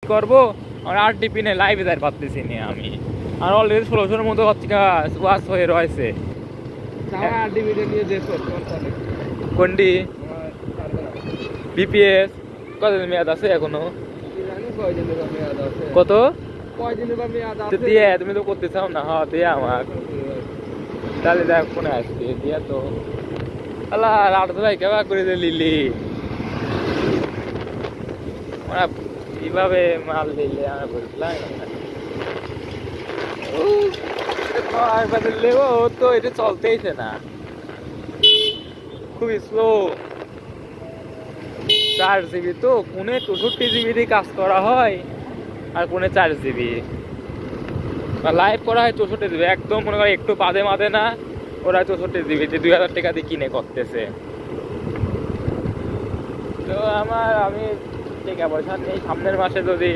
করবো আর RDP নে লাইভে যাই পারতেছি না আমি আর অলরেডি 1600-এর মতো ওয়াচ হয়ে রয়েছে কোনটি BPS কতদিন মেয়াদ আছে এখনো কত দিয়ে তুমি তো করতে চাও না হ্যাঁ দিয়ে আমার তাহলে দেখ ফোনে আসছে দিয়া তো আল্লাহ রাত ভাই কেবা করে লিলি কিভাবে মাল দিলে আমার বলছিলাম তো এটা চলতেইছে না খুবই স্লো 4GB তো কোনে 64GB দিয়ে কাজ করা হয় আর কোনে 4GB লাইভ করা হয় 64GB একদম মনে করে একটু বাদে মাদে না ওরা 64GB 2000 টাকা দিয়ে কিনে করতেছে তো আমি টাকা পয়সা নেই সামনের মাসে যদি